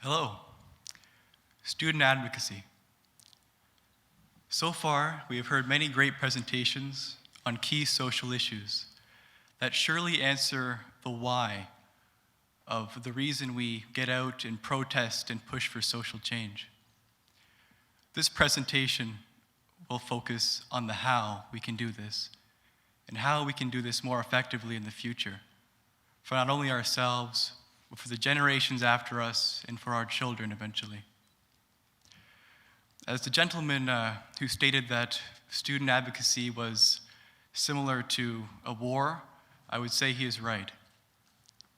Hello, student advocacy. So far, we have heard many great presentations on key social issues that surely answer the why of the reason we get out and protest and push for social change. This presentation will focus on the how we can do this and how we can do this more effectively in the future for not only ourselves, but for the generations after us and for our children eventually. As the gentleman who stated that student advocacy was similar to a war, I would say he is right.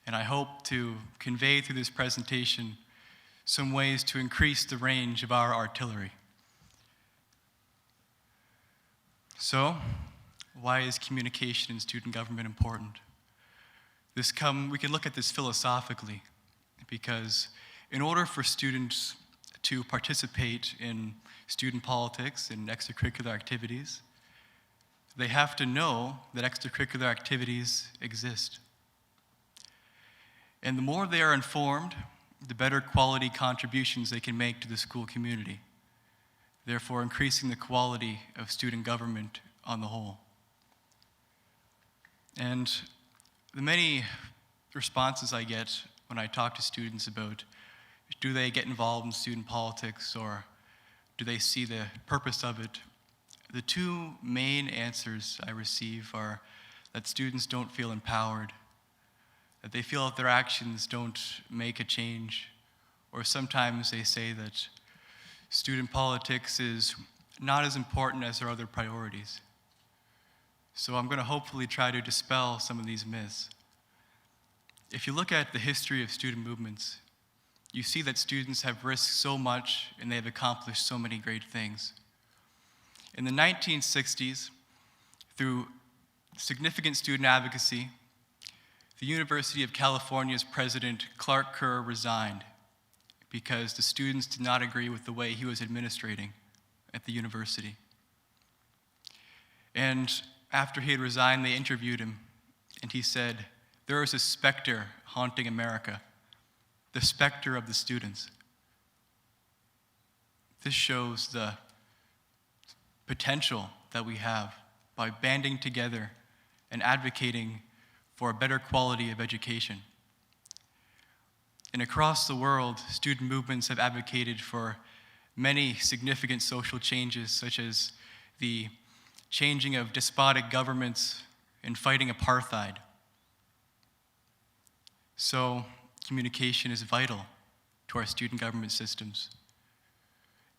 And I hope to convey through this presentation some ways to increase the range of our artillery. So, why is communication in student government important? We can look at this philosophically, because in order for students to participate in student politics and extracurricular activities, they have to know that extracurricular activities exist. And the more they are informed, the better quality contributions they can make to the school community, therefore increasing the quality of student government on the whole. And the many responses I get when I talk to students about do they get involved in student politics or do they see the purpose of it, the two main answers I receive are that students don't feel empowered, that they feel that their actions don't make a change, or sometimes they say that student politics is not as important as their other priorities. So I'm going to hopefully try to dispel some of these myths. If you look at the history of student movements, you see that students have risked so much and they have accomplished so many great things. In the 1960s, through significant student advocacy, the University of California's president, Clark Kerr, resigned because the students did not agree with the way he was administrating at the university. And after he had resigned, they interviewed him, and he said, "There is a specter haunting America, the specter of the students." This shows the potential that we have by banding together and advocating for a better quality of education. And across the world, student movements have advocated for many significant social changes, such as the changing of despotic governments and fighting apartheid. So, communication is vital to our student government systems.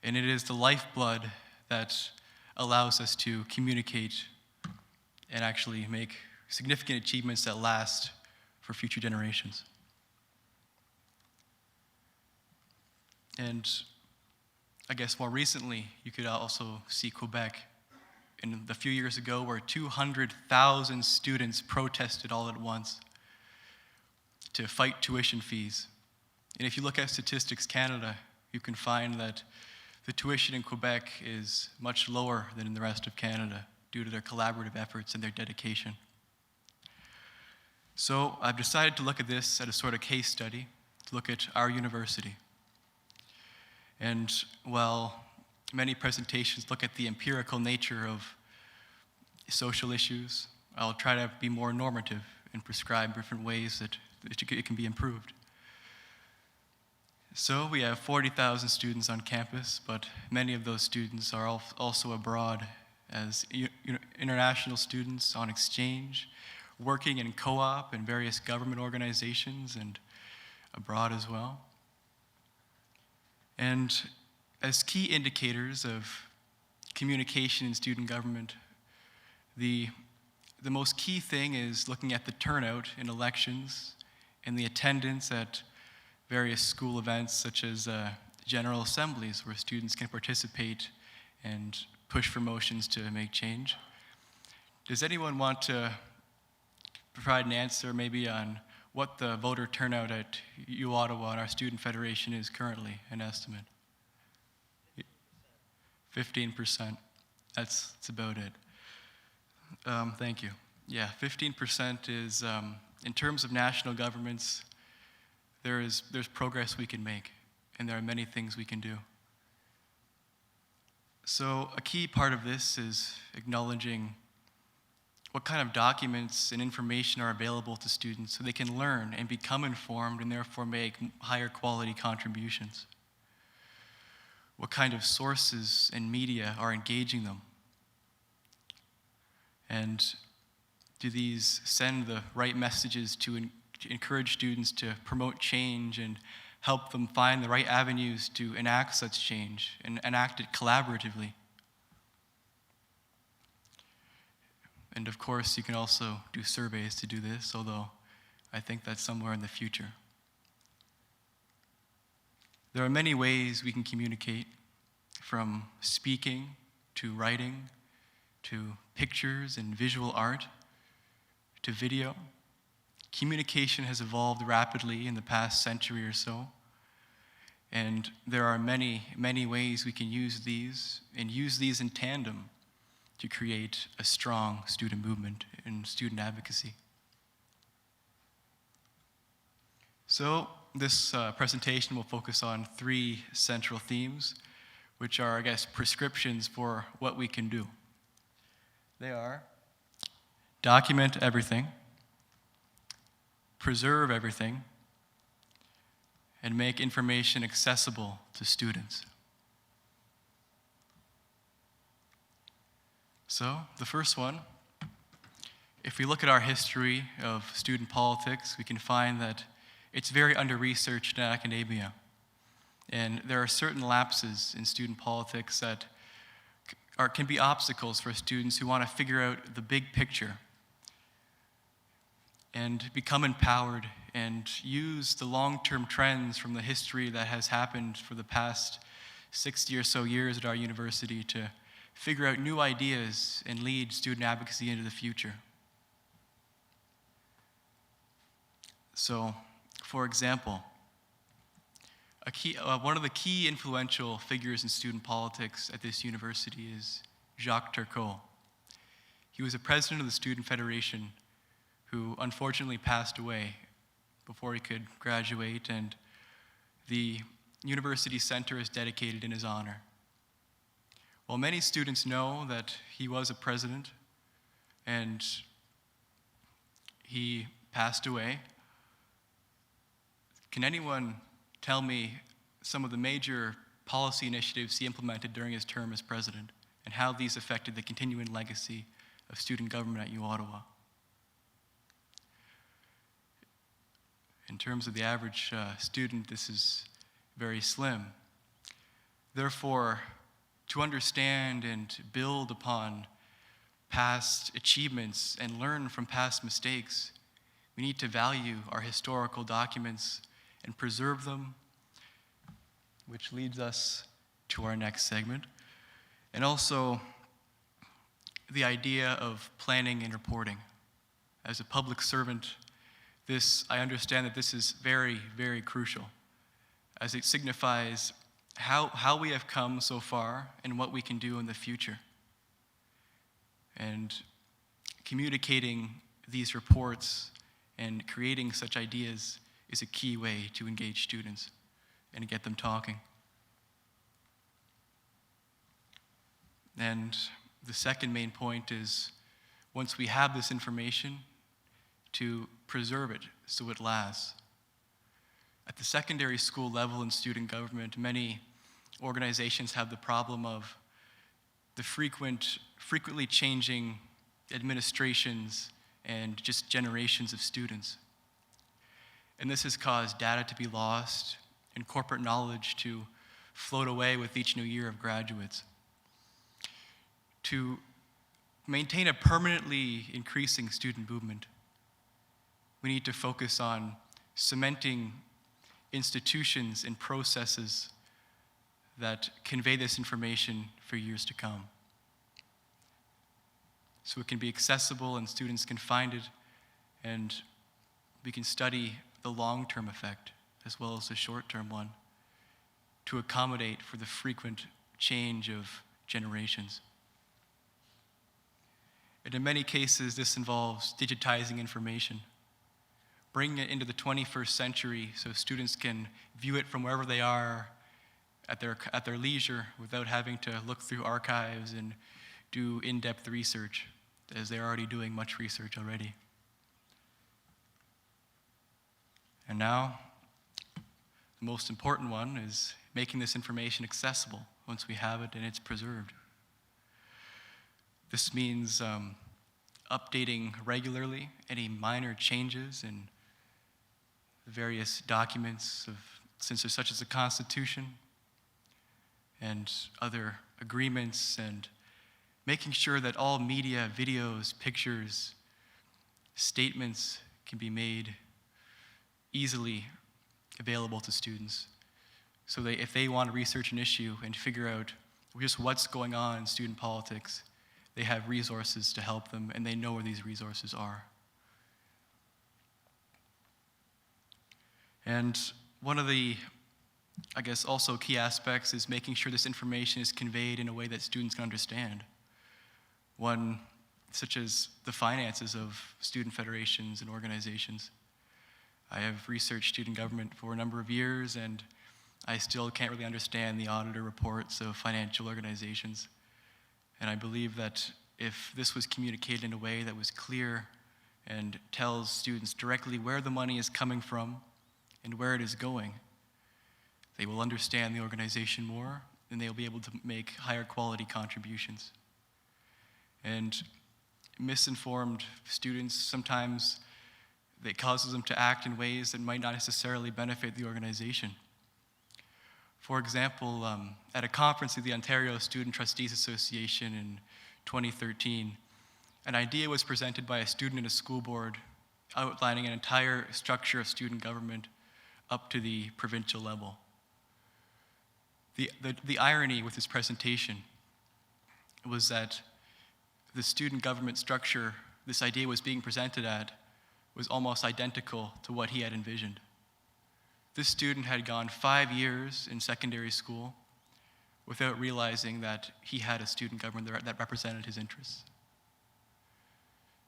And it is the lifeblood that allows us to communicate and actually make significant achievements that last for future generations. And I guess more recently, you could also see Quebec in the few years ago where 200,000 students protested all at once to fight tuition fees. And if you look at Statistics Canada, you can find that the tuition in Quebec is much lower than in the rest of Canada due to their collaborative efforts and their dedication. So I've decided to look at this as a sort of case study, to look at our university. And while many presentations look at the empirical nature of social issues, I'll try to be more normative and prescribe different ways that it can be improved. So we have 40,000 students on campus, but many of those students are also abroad as international students on exchange, working in co-op and various government organizations and abroad as well. And as key indicators of communication in student government, the most key thing is looking at the turnout in elections and the attendance at various school events such as general assemblies where students can participate and push for motions to make change. Does anyone want to provide an answer maybe on what the voter turnout at U Ottawa and our student federation is currently, an estimate? 15%. That's about it. Thank you. Yeah, 15% is, in terms of national governments, there's progress we can make. and there are many things we can do. So a key part of this is acknowledging what kind of documents and information are available to students so they can learn and become informed and therefore make higher quality contributions. What kind of sources and media are engaging them? And do these send the right messages to encourage students to promote change and help them find the right avenues to enact such change and enact it collaboratively? And of course, you can also do surveys to do this, although I think that's somewhere in the future. There are many ways we can communicate, from speaking to writing to pictures and visual art to video. Communication has evolved rapidly in the past century or so, and there are many, many ways we can use these in tandem to create a strong student movement and student advocacy. So this presentation will focus on 3 central themes, which are, I guess, prescriptions for what we can do. They are: document everything, preserve everything, and make information accessible to students. So, the first one, if we look at our history of student politics, we can find that it's very under-researched in academia. And there are certain lapses in student politics that can be obstacles for students who want to figure out the big picture and become empowered and use the long-term trends from the history that has happened for the past 60 or so years at our university to figure out new ideas and lead student advocacy into the future. So, for example, one of the key influential figures in student politics at this university is Jacques Turkel. He was a president of the Student Federation who unfortunately passed away before he could graduate, and the university center is dedicated in his honor. While many students know that he was a president and he passed away, can anyone tell me some of the major policy initiatives he implemented during his term as president and how these affected the continuing legacy of student government at U Ottawa? In terms of the average student, this is very slim. Therefore, to understand and build upon past achievements and learn from past mistakes, we need to value our historical documents and preserve them, which leads us to our next segment. And also, the idea of planning and reporting. As a public servant, I understand that this is very, very crucial, as it signifies how we have come so far and what we can do in the future. And communicating these reports and creating such ideas is a key way to engage students and get them talking. And the second main point is, once we have this information, to preserve it so it lasts. At the secondary school level in student government, many organizations have the problem of the frequently changing administrations and just generations of students. And this has caused data to be lost and corporate knowledge to float away with each new year of graduates. To maintain a permanently increasing student movement, we need to focus on cementing institutions and processes that convey this information for years to come, so it can be accessible and students can find it, and we can study the long-term effect as well as the short-term one to accommodate for the frequent change of generations. And in many cases, this involves digitizing information, bringing it into the 21st century so students can view it from wherever they are at their leisure without having to look through archives and do in-depth research, as they're already doing much research already. And now, the most important one is making this information accessible once we have it and it's preserved. This means updating regularly any minor changes in various documents such as the Constitution and other agreements, and making sure that all media, videos, pictures, statements can be made easily available to students. So that if they want to research an issue and figure out just what's going on in student politics, they have resources to help them, and they know where these resources are. And one of the, I guess, also key aspects is making sure this information is conveyed in a way that students can understand. One such as the finances of student federations and organizations. I have researched student government for a number of years, and I still can't really understand the auditor reports of financial organizations. And I believe that if this was communicated in a way that was clear and tells students directly where the money is coming from and where it is going, they will understand the organization more, and they will be able to make higher quality contributions. And misinformed students, sometimes it causes them to act in ways that might not necessarily benefit the organization. For example, at a conference of the Ontario Student Trustees Association in 2013, an idea was presented by a student in a school board outlining an entire structure of student government up to the provincial level. The irony with this presentation was that the student government structure this idea was being presented at was almost identical to what he had envisioned. This student had gone 5 years in secondary school without realizing that he had a student government that represented his interests.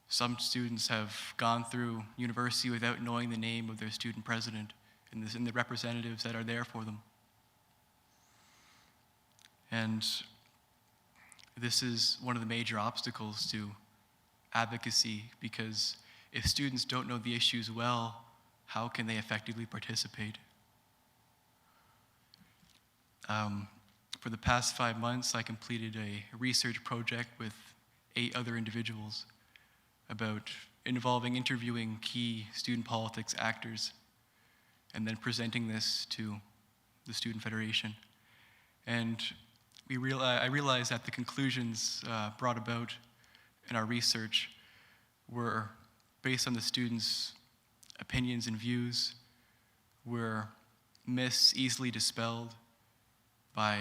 Some students have gone through university without knowing the name of their student president and the representatives that are there for them. And this is one of the major obstacles to advocacy, because if students don't know the issues well, how can they effectively participate? For the past 5 months, I completed a research project with 8 other individuals about interviewing key student politics actors and then presenting this to the Student Federation. And I realized that the conclusions brought about in our research were based on the students' opinions and views, were myths easily dispelled by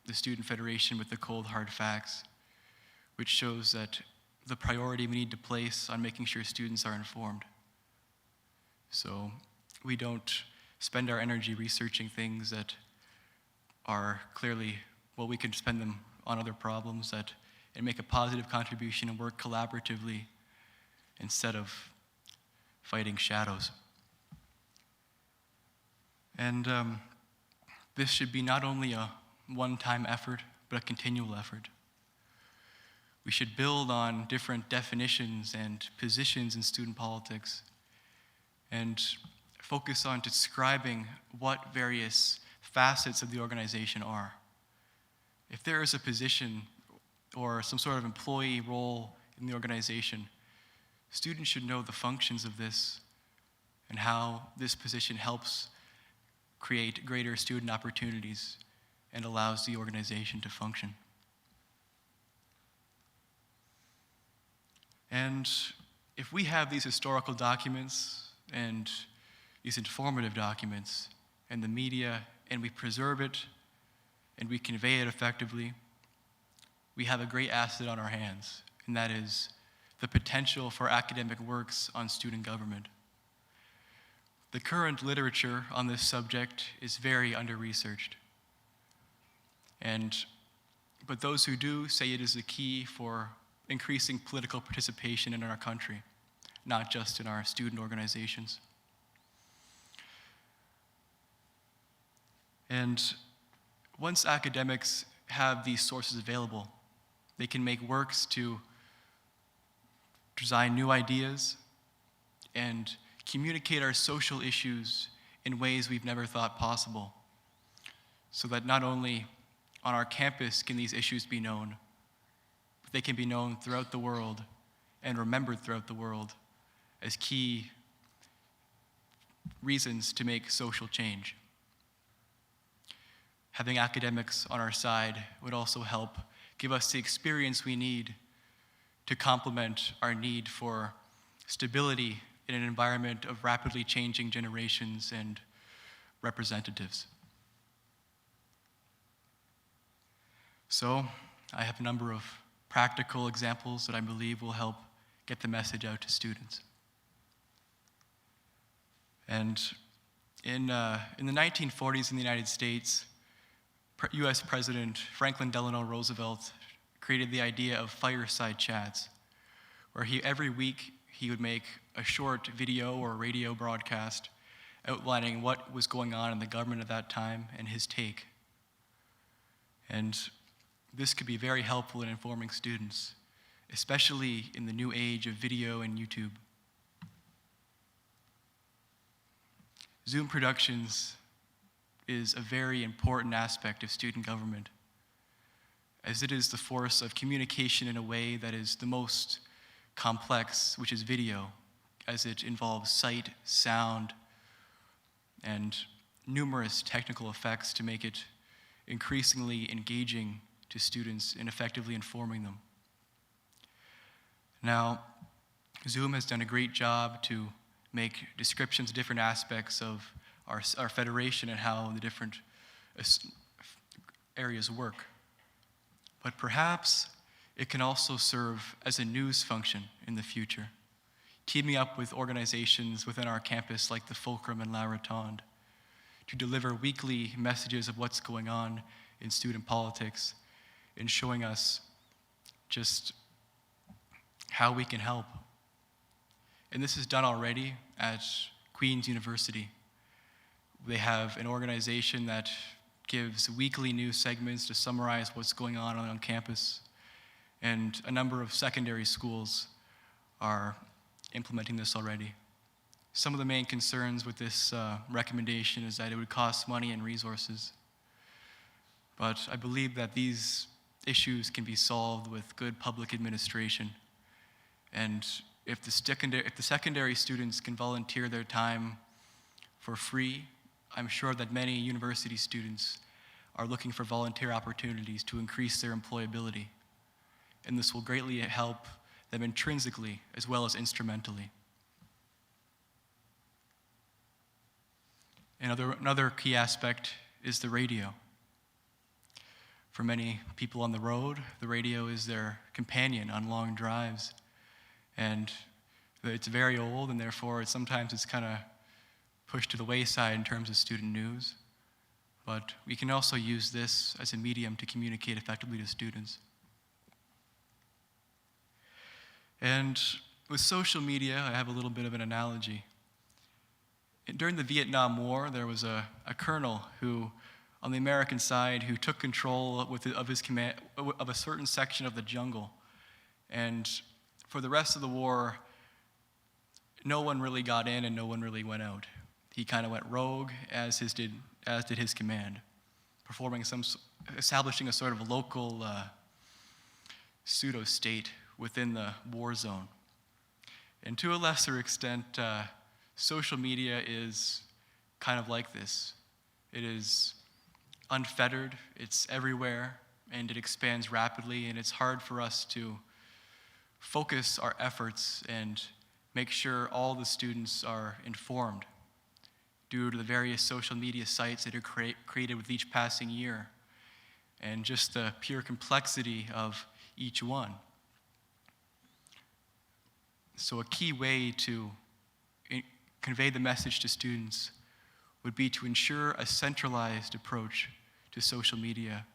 the Student Federation with the cold, hard facts, which shows that the priority we need to place on making sure students are informed. So we don't spend our energy researching things that are clearly, well, we can spend them on other problems and make a positive contribution and work collaboratively instead of fighting shadows. And this should be not only a one-time effort, but a continual effort. We should build on different definitions and positions in student politics and focus on describing what various facets of the organization are. If there is a position or some sort of employee role in the organization, students should know the functions of this and how this position helps create greater student opportunities and allows the organization to function. And if we have these historical documents and these informative documents and the media, and we preserve it and we convey it effectively, we have a great asset on our hands, and that is the potential for academic works on student government. The current literature on this subject is very under-researched. But those who do say it is the key for increasing political participation in our country, not just in our student organizations. And once academics have these sources available, they can make works to design new ideas and communicate our social issues in ways we've never thought possible, so that not only on our campus can these issues be known, but they can be known throughout the world and remembered throughout the world as key reasons to make social change. Having academics on our side would also help give us the experience we need to complement our need for stability in an environment of rapidly changing generations and representatives. So, I have a number of practical examples that I believe will help get the message out to students. And in the 1940s in the United States, US President Franklin Delano Roosevelt created the idea of Fireside Chats, where every week he would make a short video or radio broadcast outlining what was going on in the government at that time and his take. And this could be very helpful in informing students, especially in the new age of video and YouTube. Zoom Productions is a very important aspect of student government, as it is the force of communication in a way that is the most complex, which is video, as it involves sight, sound, and numerous technical effects to make it increasingly engaging to students and effectively informing them. Now, Zoom has done a great job to make descriptions of different aspects of our federation and how the different areas work. But perhaps it can also serve as a news function in the future, teaming up with organizations within our campus like the Fulcrum and La Rotonde to deliver weekly messages of what's going on in student politics and showing us just how we can help. And this is done already at Queen's University. They have an organization that gives weekly news segments to summarize what's going on campus, and a number of secondary schools are implementing this already. Some of the main concerns with this recommendation is that it would cost money and resources, but I believe that these issues can be solved with good public administration. And if the secondary students can volunteer their time for free, I'm sure that many university students are looking for volunteer opportunities to increase their employability. And this will greatly help them intrinsically as well as instrumentally. Another key aspect is the radio. For many people on the road, the radio is their companion on long drives. And it's very old, and therefore sometimes it's kind of pushed to the wayside in terms of student news. But we can also use this as a medium to communicate effectively to students. And with social media, I have a little bit of an analogy. During the Vietnam War, there was a colonel who, on the American side, who took control of his command of a certain section of the jungle. And for the rest of the war, no one really got in and no one really went out. He kind of went rogue, as did his command, establishing a sort of local pseudo-state within the war zone. And to a lesser extent, social media is kind of like this. It is unfettered, it's everywhere, and it expands rapidly, and it's hard for us to focus our efforts and make sure all the students are informed due to the various social media sites that are created with each passing year and just the pure complexity of each one. So a key way to convey the message to students would be to ensure a centralized approach to social media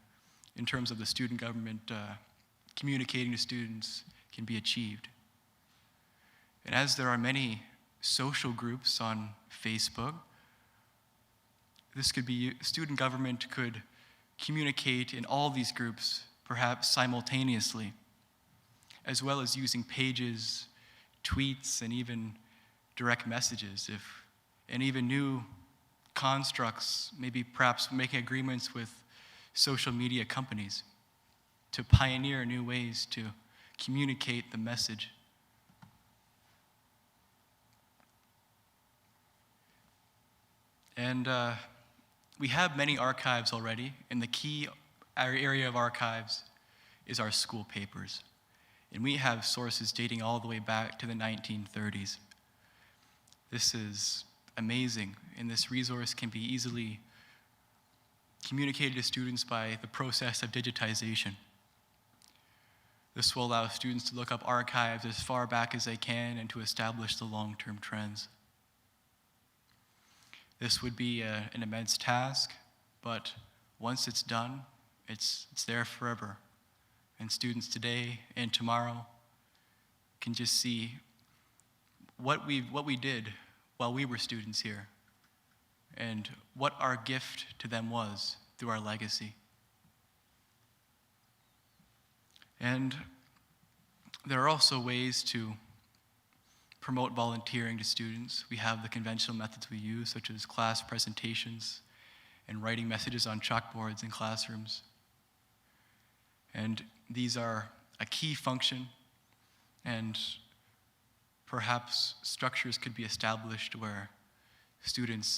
in terms of the student government communicating to students can be achieved. And as there are many social groups on Facebook, student government could communicate in all these groups, perhaps simultaneously, as well as using pages, tweets, and even direct messages, and even new constructs, maybe perhaps making agreements with social media companies to pioneer new ways to communicate the message. And we have many archives already, and the key area of archives is our school papers. And we have sources dating all the way back to the 1930s. This is amazing, and this resource can be easily communicated to students by the process of digitization. This will allow students to look up archives as far back as they can and to establish the long-term trends. This would be an immense task, but once it's done, it's there forever. And students today and tomorrow can just see what we did while we were students here and what our gift to them was through our legacy. And there are also ways to promote volunteering to students. We have the conventional methods we use, such as class presentations and writing messages on chalkboards in classrooms. And these are a key function, and perhaps structures could be established where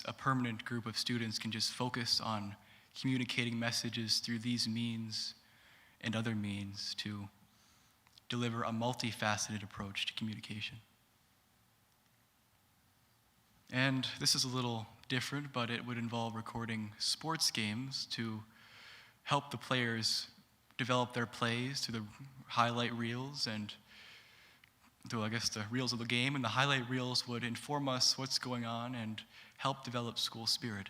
a permanent group of students can just focus on communicating messages through these means and other means to deliver a multifaceted approach to communication. And this is a little different, but it would involve recording sports games to help the players develop their plays through the highlight reels and through, the reels of the game. And the highlight reels would inform us what's going on and help develop school spirit.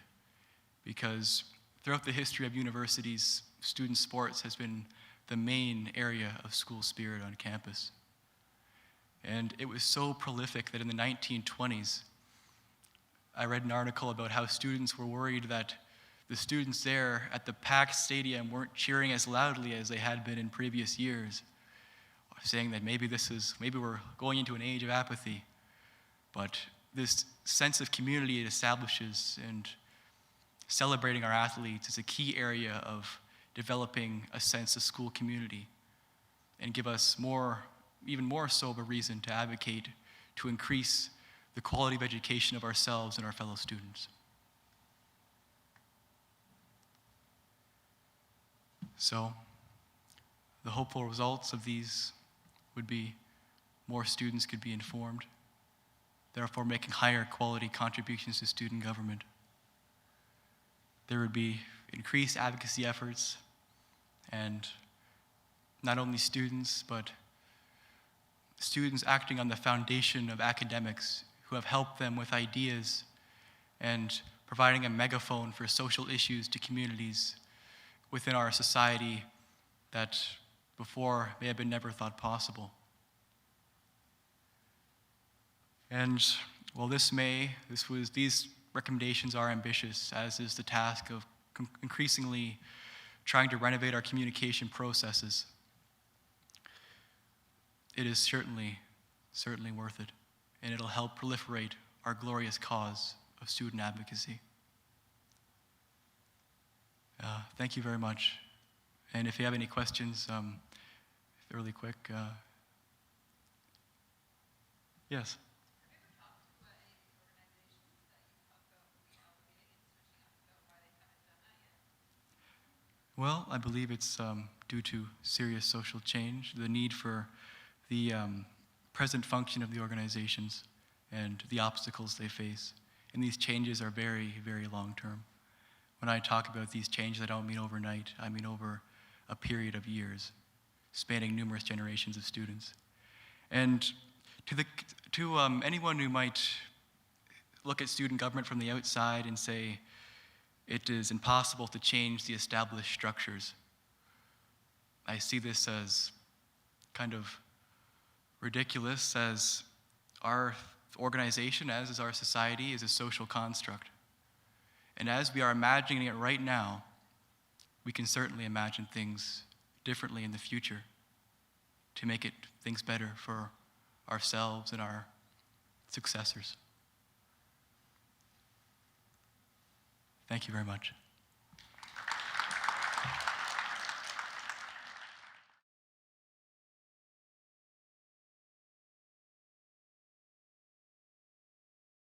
Because throughout the history of universities, student sports has been the main area of school spirit on campus. And it was so prolific that in the 1920s, I read an article about how students were worried that the students there at the packed stadium weren't cheering as loudly as they had been in previous years, saying that maybe we're going into an age of apathy. But this sense of community it establishes and celebrating our athletes is a key area of developing a sense of school community and give us even more so of a reason to advocate to increase the quality of education of ourselves and our fellow students. So, the hopeful results of these would be more students could be informed, therefore making higher quality contributions to student government. There would be increased advocacy efforts, and not only students, but students acting on the foundation of academics who have helped them with ideas and providing a megaphone for social issues to communities within our society that before may have been never thought possible. And while these recommendations are ambitious, as is the task of increasingly trying to renovate our communication processes, it is certainly worth it, and it'll help proliferate our glorious cause of student advocacy. Thank you very much. And if you have any questions, really quick. Yes? Well, I believe it's due to serious social change, the need for the present function of the organizations and the obstacles they face. And these changes are very, very long-term. When I talk about these changes, I don't mean overnight. I mean over a period of years, spanning numerous generations of students. And to anyone who might look at student government from the outside and say it is impossible to change the established structures, I see this as kind of ridiculous, as our organization, as is our society, is a social construct. And as we are imagining it right now, we can certainly imagine things differently in the future to make things better for ourselves and our successors. Thank you very much.